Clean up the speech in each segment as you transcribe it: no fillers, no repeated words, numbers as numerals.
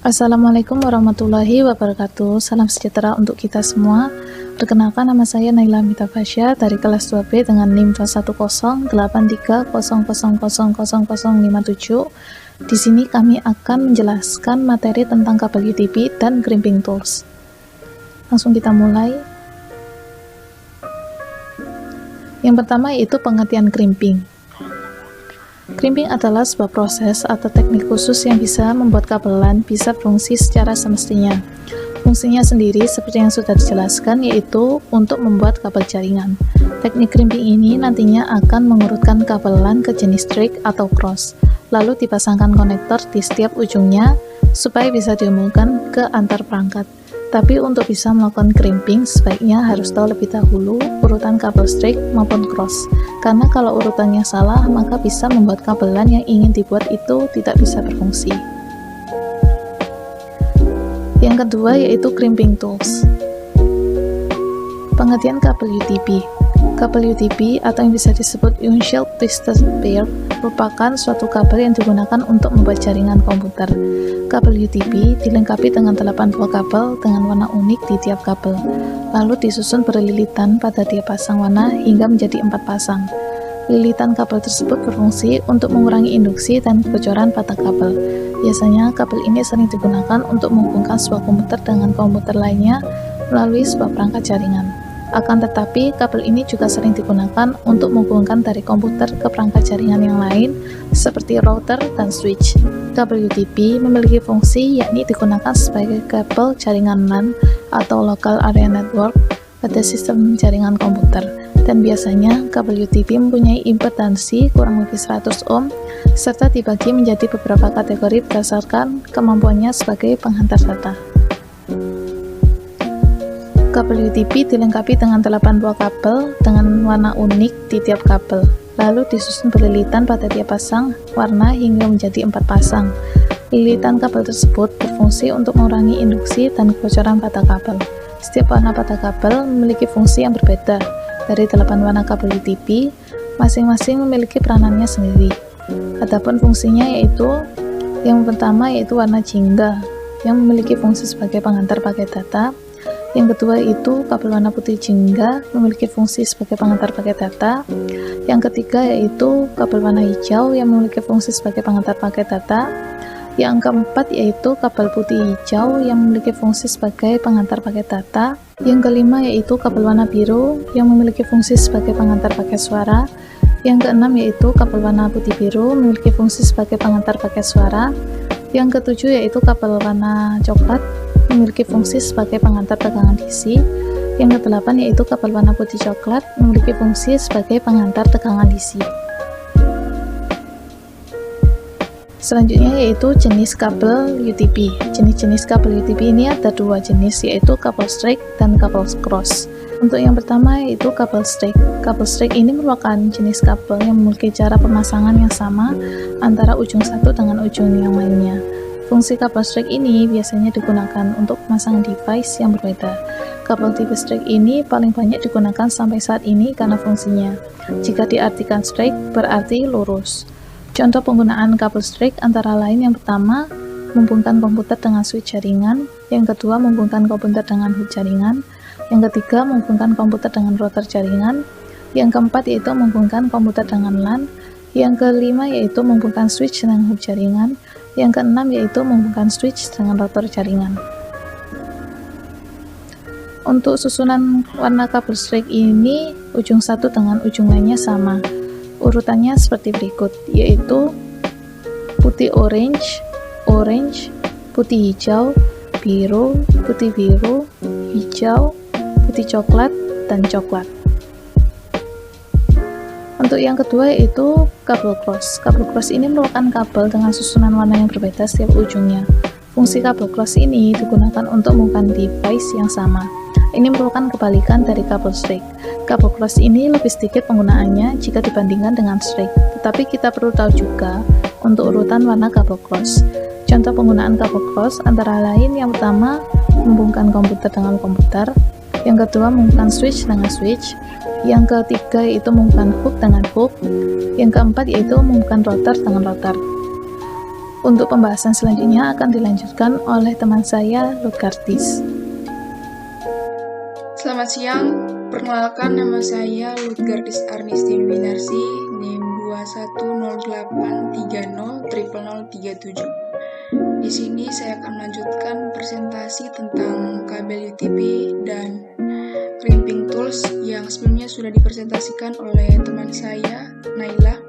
Assalamualaikum warahmatullahi wabarakatuh. Salam sejahtera untuk kita semua. Perkenalkan, nama saya Naila Mita Fasya dari kelas 2B dengan NIM 2108300000057. Di sini kami akan menjelaskan materi tentang kabel UTP dan crimping tools. Langsung kita mulai. Yang pertama yaitu pengertian crimping. Crimping adalah sebuah proses atau teknik khusus yang bisa membuat kabel LAN bisa berfungsi secara semestinya. Fungsinya sendiri seperti yang sudah dijelaskan, yaitu untuk membuat kabel jaringan. Teknik crimping ini nantinya akan mengurutkan kabel LAN ke jenis straight atau cross, lalu dipasangkan konektor di setiap ujungnya supaya bisa dihubungkan ke antar perangkat. Tapi untuk bisa melakukan crimping, sebaiknya harus tahu lebih dahulu urutan kabel straight maupun cross. Karena kalau urutannya salah, maka bisa membuat kabel LAN yang ingin dibuat itu tidak bisa berfungsi. Yang kedua yaitu crimping tools. Pengertian kabel UTP. Kabel UTP atau yang bisa disebut Universal Twisted Pair merupakan suatu kabel yang digunakan untuk membuat jaringan komputer. Kabel UTP dilengkapi dengan 8 buah kabel dengan warna unik di tiap kabel, lalu disusun berlilitan pada tiap pasang warna hingga menjadi 4 pasang. Lilitan kabel tersebut berfungsi untuk mengurangi induksi dan kebocoran pada kabel. Biasanya kabel ini sering digunakan untuk menghubungkan sebuah komputer dengan komputer lainnya melalui sebuah perangkat jaringan. Akan tetapi, kabel ini juga sering digunakan untuk menghubungkan dari komputer ke perangkat jaringan yang lain, seperti router dan switch. Kabel UTP memiliki fungsi yakni digunakan sebagai kabel jaringan LAN atau Local Area Network pada sistem jaringan komputer. Dan biasanya, kabel UTP mempunyai impedansi kurang lebih 100 ohm, serta dibagi menjadi beberapa kategori berdasarkan kemampuannya sebagai penghantar data. Kabel UTP dilengkapi dengan 8 buah kabel dengan warna unik di tiap kabel, lalu disusun berlilitan pada tiap pasang warna hingga menjadi 4 pasang. Lilitan kabel tersebut berfungsi untuk mengurangi induksi dan kebocoran pada kabel. Setiap warna pada kabel memiliki fungsi yang berbeda. Dari 8 warna kabel UTP, masing-masing memiliki peranannya sendiri. Adapun fungsinya yaitu yang pertama yaitu warna jingga yang memiliki fungsi sebagai penghantar paket data. Yang kedua itu kabel warna putih jingga memiliki fungsi sebagai penghantar paket data. Yang ketiga yaitu kabel warna hijau yang memiliki fungsi sebagai penghantar paket data. Yang keempat yaitu kabel putih hijau yang memiliki fungsi sebagai penghantar paket data. Yang kelima yaitu kabel warna biru yang memiliki fungsi sebagai penghantar paket suara. Yang keenam yaitu kabel warna putih biru memiliki fungsi sebagai penghantar paket suara. Yang ketujuh yaitu kabel warna coklat memiliki fungsi sebagai penghantar tegangan DC. Yang kedelapan yaitu kabel warna putih coklat memiliki fungsi sebagai penghantar tegangan DC. Selanjutnya yaitu jenis kabel UTP. Jenis-jenis kabel UTP ini ada 2 jenis, yaitu kabel straight dan kabel cross. Untuk yang pertama yaitu kabel straight. Kabel straight ini merupakan jenis kabel yang memiliki cara pemasangan yang sama antara ujung satu dengan ujung yang lainnya. Fungsi kabel straight ini biasanya digunakan untuk pemasangan device yang berbeda. Kabel tipe straight ini paling banyak digunakan sampai saat ini karena fungsinya. Jika diartikan straight berarti lurus. Contoh penggunaan kabel straight antara lain yang pertama, menghubungkan komputer dengan switch jaringan. Yang kedua, menghubungkan komputer dengan hub jaringan. Yang ketiga, menghubungkan komputer dengan router jaringan. Yang keempat yaitu menghubungkan komputer dengan LAN. Yang kelima yaitu menghubungkan switch dengan hub jaringan. Yang keenam yaitu menghubungkan switch dengan router jaringan. Untuk susunan warna kabel straight ini, ujung satu dengan ujung lainnya sama. Urutannya seperti berikut, yaitu putih orange, orange, putih hijau, biru, putih biru, hijau, putih coklat, dan coklat. Untuk yang kedua yaitu kabel cross. Kabel cross ini merupakan kabel dengan susunan warna yang berbeda setiap ujungnya. Fungsi kabel cross ini digunakan untuk menghubungkan device yang sama. Ini merupakan kebalikan dari kabel straight. Kabel cross ini lebih sedikit penggunaannya jika dibandingkan dengan straight. Tetapi kita perlu tahu juga untuk urutan warna kabel cross. Contoh penggunaan kabel cross antara lain yang pertama, menghubungkan komputer dengan komputer. Yang kedua, menghubungkan switch dengan switch. Yang ketiga yaitu menghubungkan hub dengan hub. Yang keempat yaitu menghubungkan router dengan router. Untuk pembahasan selanjutnya akan dilanjutkan oleh teman saya, Lutgardis. Selamat siang, perkenalkan nama saya Lutgardis Arnistin Winarsi, NIM 2108300037. Di sini saya akan melanjutkan presentasi tentang kabel UTP dan crimping tools yang sebelumnya sudah dipresentasikan oleh teman saya, Naila.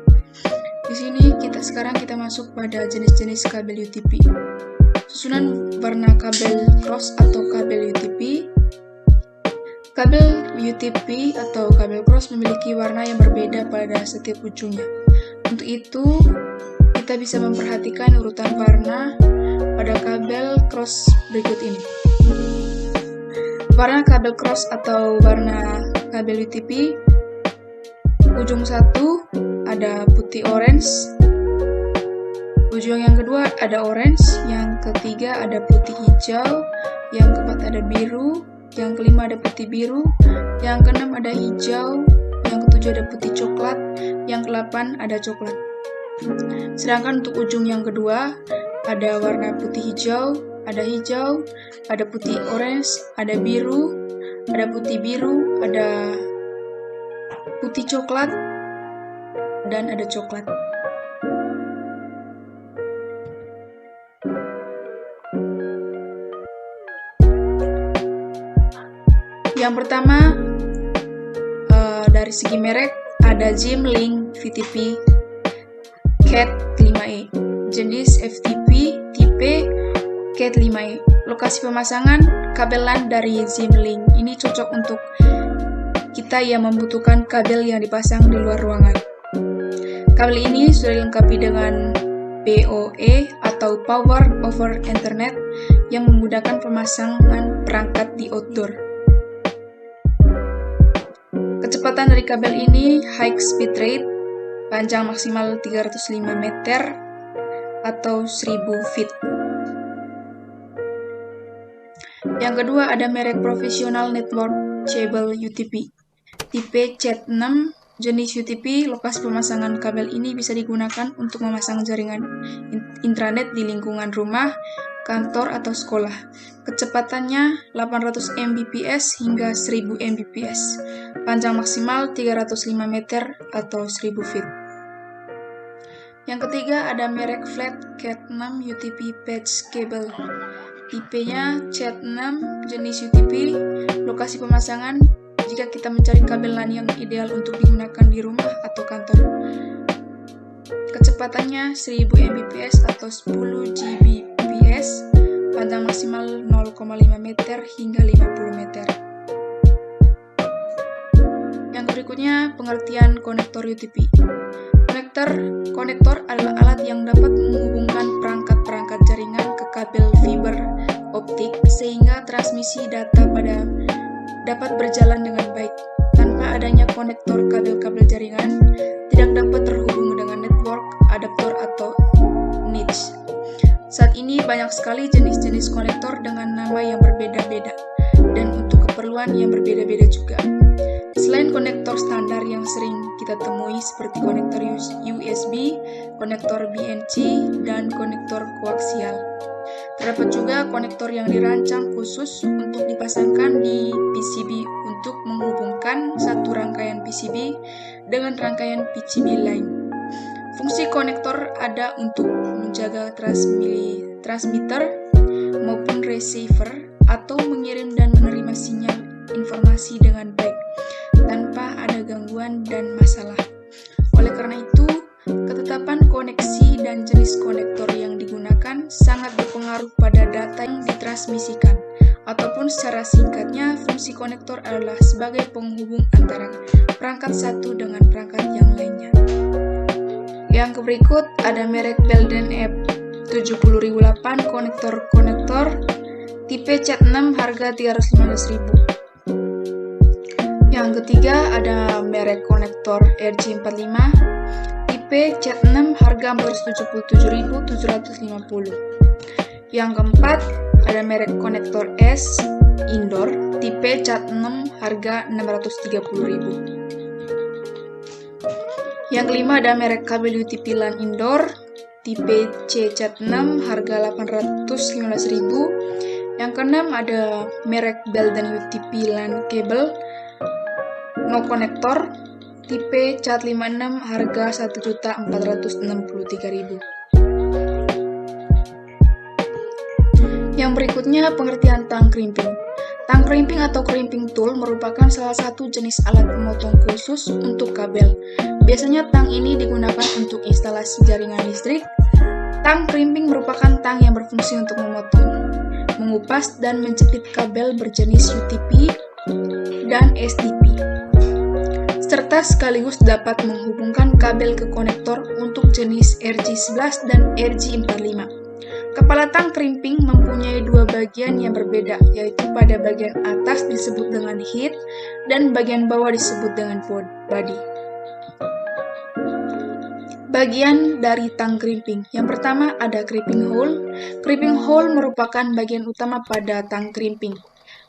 Di sini sekarang kita masuk pada jenis-jenis kabel UTP. Susunan warna kabel cross atau kabel UTP. Kabel UTP atau kabel cross memiliki warna yang berbeda pada setiap ujungnya. Untuk itu, kita bisa memperhatikan urutan warna pada kabel cross berikut ini. Warna kabel cross atau warna kabel UTP. Ujung satu ada putih orange, ujung yang kedua ada orange, yang ketiga ada putih hijau, yang keempat ada biru, yang kelima ada putih biru, yang keenam ada hijau, yang ketujuh ada putih coklat, yang kedelapan ada coklat. Sedangkan untuk ujung yang kedua ada warna putih hijau, ada putih orange, ada biru, ada putih biru, ada putih coklat, dan ada coklat. Yang pertama, dari segi merek ada Jimlink VTP CAT 5E, jenis FTP tipe CAT 5E. Lokasi pemasangan kabel LAN dari Jimlink ini cocok untuk kita yang membutuhkan kabel yang dipasang di luar ruangan. Kabel ini sudah dilengkapi dengan PoE atau Power over Ethernet yang memudahkan pemasangan perangkat di outdoor. Kecepatan dari kabel ini high speed rate, panjang maksimal 305 meter atau 1000 feet. Yang kedua ada merek Professional Network Cable UTP tipe CAT 6, jenis UTP. Lokasi pemasangan kabel ini bisa digunakan untuk memasang jaringan intranet di lingkungan rumah, kantor, atau sekolah. Kecepatannya 800 Mbps hingga 1000 Mbps. Panjang maksimal 305 meter atau 1000 feet. Yang ketiga ada merek Flat CAT 6 UTP Patch Cable. Tipenya CAT 6, jenis UTP. Lokasi pemasangan jika kita mencari kabel LAN yang ideal untuk digunakan di rumah atau kantor. Kecepatannya 1000 Mbps atau 10 Gbps, panjang maksimal 0,5 meter hingga 50 meter. Yang berikutnya, pengertian konektor UTP. Konektor adalah alat yang dapat menghubungkan perangkat-perangkat jaringan ke kabel fiber optik sehingga transmisi data dapat berjalan dengan baik. Tanpa adanya konektor, kabel-kabel jaringan tidak dapat terhubung dengan network, adaptor, atau niche. Saat ini banyak sekali jenis-jenis konektor dengan nama yang berbeda-beda dan untuk keperluan yang berbeda-beda juga. Selain konektor standar yang sering kita temui seperti konektor USB, konektor BNC, dan konektor koaksial. Terdapat juga konektor yang dirancang khusus untuk dipasangkan di PCB untuk menghubungkan satu rangkaian PCB dengan rangkaian PCB lain. Fungsi konektor ada untuk menjaga transmitter maupun receiver atau mengirim dan menerima sinyal informasi dengan baik tanpa ada gangguan dan masalah. Oleh karena itu, ketetapan koneksi dan jenis konektor yang digunakan sangat berpengaruh pada data yang ditransmisikan, ataupun secara singkatnya, fungsi konektor adalah sebagai penghubung antara perangkat satu dengan perangkat yang lainnya. Yang berikut ada merek Belden F70008 konektor tipe CAT 6 harga 315.000. Yang ketiga ada merek konektor RJ45 tipe CAT 6 harga 477.750. Yang keempat ada merek konektor S indoor tipe CAT 6 harga 630.000. Yang kelima ada merek kabel UTP LAN indoor tipe C cat 6 harga 815.000. Yang keenam ada merek Belden UTP LAN cable no konektor tipe cat 56 harga 1.463.000. Yang berikutnya pengertian tang crimping. Tang crimping atau crimping tool merupakan salah satu jenis alat pemotong khusus untuk kabel. Biasanya tang ini digunakan untuk instalasi jaringan listrik. Tang crimping merupakan tang yang berfungsi untuk memotong, mengupas, dan menjepit kabel berjenis UTP dan SDP, serta sekaligus dapat menghubungkan kabel ke konektor untuk jenis RJ11 dan RJ45. Kepala tang crimping mempunyai dua bagian yang berbeda, yaitu pada bagian atas disebut dengan head dan bagian bawah disebut dengan body. Bagian dari tang crimping. Yang pertama ada crimping hole. Crimping hole merupakan bagian utama pada tang crimping,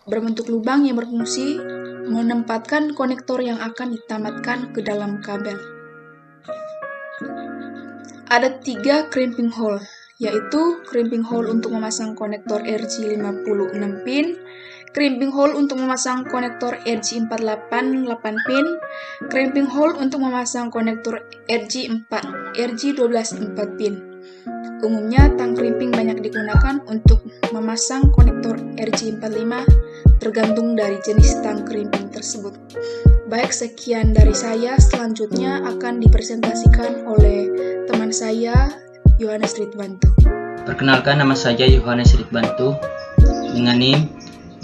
berbentuk lubang yang berfungsi menempatkan konektor yang akan ditamatkan ke dalam kabel. Ada 3 crimping hole, yaitu crimping hole untuk memasang konektor RJ56 pin, crimping hole untuk memasang konektor RJ48 8 pin, crimping hole untuk memasang konektor RJ12 4 pin. Umumnya tang crimping banyak digunakan untuk memasang konektor RJ45 tergantung dari jenis tang crimping tersebut. Baik, sekian dari saya. Selanjutnya akan dipresentasikan oleh teman saya, Yohanes Ridwanto. Perkenalkan, nama saya Yohanes Ridwanto dengan NIM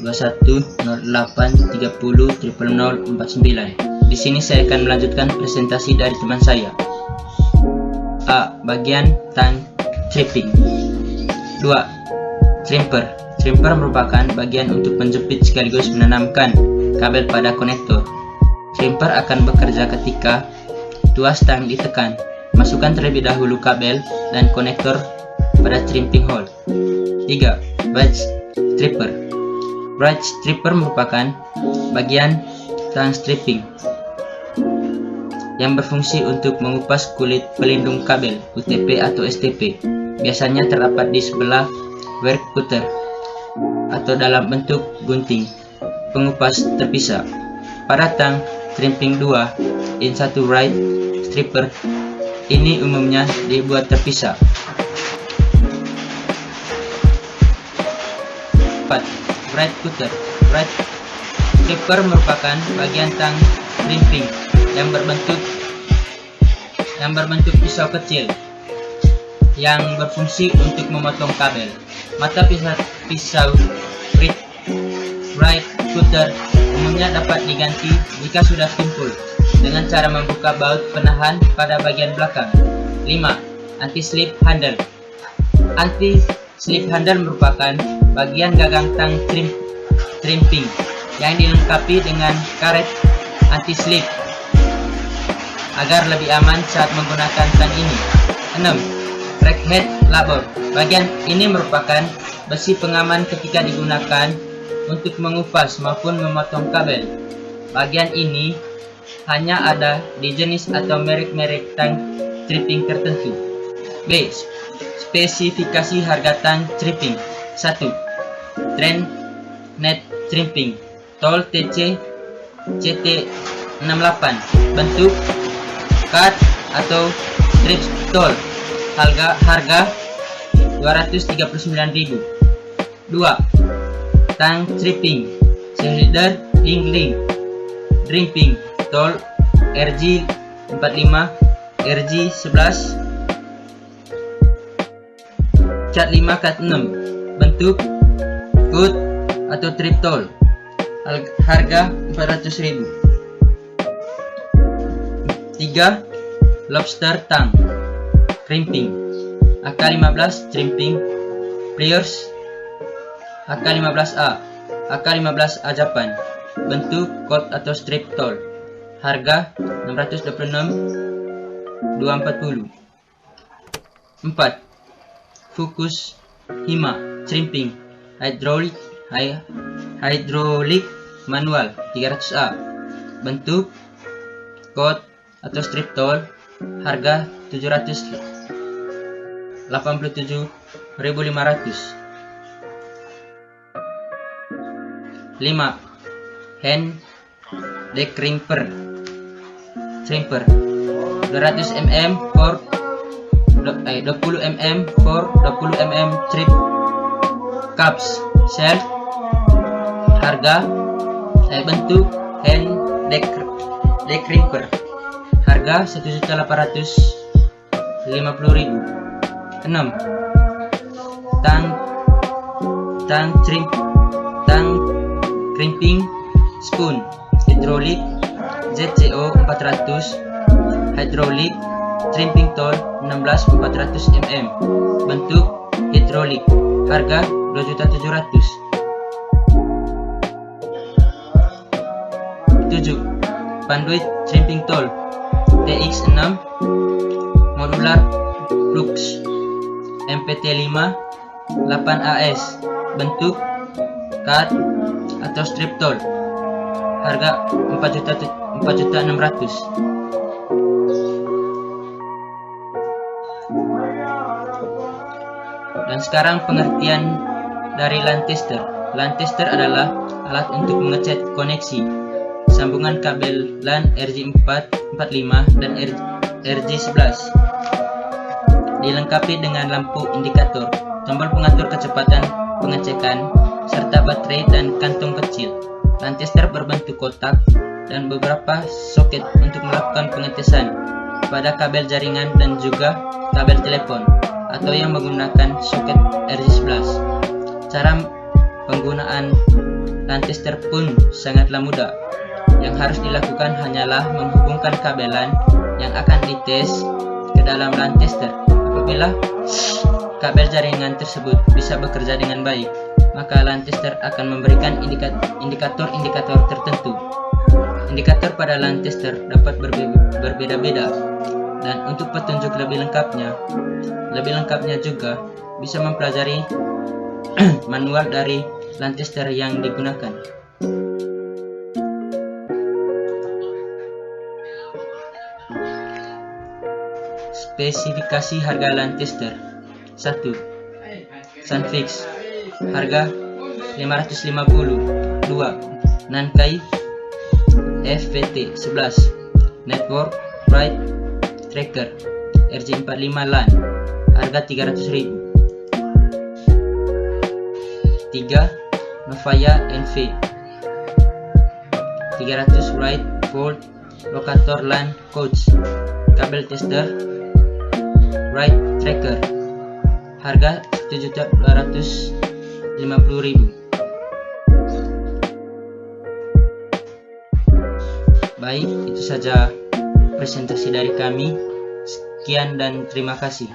2108300049. Di sini saya akan melanjutkan presentasi dari teman saya. A. Bagian tang crimping. 2. Trimper. Trimper merupakan bagian untuk menjepit sekaligus menanamkan kabel pada konektor. Trimper akan bekerja ketika tuas tang ditekan. Masukkan terlebih dahulu kabel dan konektor pada crimping hole. 3. Wedge stripper. Wedge stripper merupakan bagian tang stripping yang berfungsi untuk mengupas kulit pelindung kabel UTP atau STP. Biasanya terdapat di sebelah wire cutter atau dalam bentuk gunting pengupas terpisah. Pada tang crimping 2 in 1 right stripper ini umumnya dibuat terpisah. 4. Right cutter. Right stripper merupakan bagian tang crimping yang berbentuk pisau kecil yang berfungsi untuk memotong kabel. Mata pisau right cutter umumnya dapat diganti jika sudah tumpul dengan cara membuka baut penahan pada bagian belakang. 5. Anti-slip handle. Anti-slip handle merupakan bagian gagang tang crimping yang dilengkapi dengan karet anti-slip agar lebih aman saat menggunakan tang ini. 6. Rack head labor. Bagian ini merupakan besi pengaman ketika digunakan untuk mengupas maupun memotong kabel. Bagian ini hanya ada di jenis atau merek-merek tang crimping tertentu. B. Spesifikasi harga tang crimping. 1. Trend net crimping tool TC CT68. Bentuk cut atau strip tool. Harga 239.000. 2. Tang crimping cylinder ling dripping tool RJ45 RJ11 cat 5 cat 6. Bentuk cut atau trip tool. Harga 400.000. 3. Lobster tang crimping AK15 crimping pliers AK15A AK15A Japan. Bentuk cut atau strip tool. Harga 626.240. 4. Fukus Hima crimping hydraulic manual 300A. Bentuk cut atau strip tool. Harga 87.500. 5. Hand decrimper 200 mm for 20 mm for 20 mm strip cups shell. Harga bentuk hand decrimper, harga 1.850.000. 6. Tang crimping spoon hydraulic ZCO 400, hydraulic crimping tool 16 400 mm, bentuk hydraulic, harga 2.700.000. 7. Panduit crimping tool TX6 modular flux MPT5 8AS, bentuk cut atau strip tool, harga 4.600.000. Dan sekarang pengertian dari LAN tester. LAN tester adalah alat untuk mengecek koneksi sambungan kabel LAN RJ45 dan RJ11. Dilengkapi dengan lampu indikator, tombol pengatur kecepatan pengecekan, serta baterai dan kantong kecil. LAN tester berbentuk kotak dan beberapa soket untuk melakukan pengetesan pada kabel jaringan dan juga kabel telepon atau yang menggunakan soket RJ11. Cara penggunaan LAN tester pun sangatlah mudah. Yang harus dilakukan hanyalah menghubungkan kabel LAN yang akan dites ke dalam LAN tester. Apabila kabel jaringan tersebut bisa bekerja dengan baik, maka LAN tester akan memberikan indikator-indikator tertentu. Indikator pada LAN tester dapat berbeda-beda, dan untuk petunjuk lebih lengkapnya juga bisa mempelajari manual dari LAN tester yang digunakan. Spesifikasi harga LAN tester. 1. Sunfix, harga 550. 2. Nankai FVT11 Network Right Tracker RJ45 LAN, harga 300.000. 3. Novaya NV 300 Right Volt Locator LAN Coach kabel tester Right Tracker, harga 7.250.000. Baik, itu saja presentasi dari kami. Sekian dan terima kasih.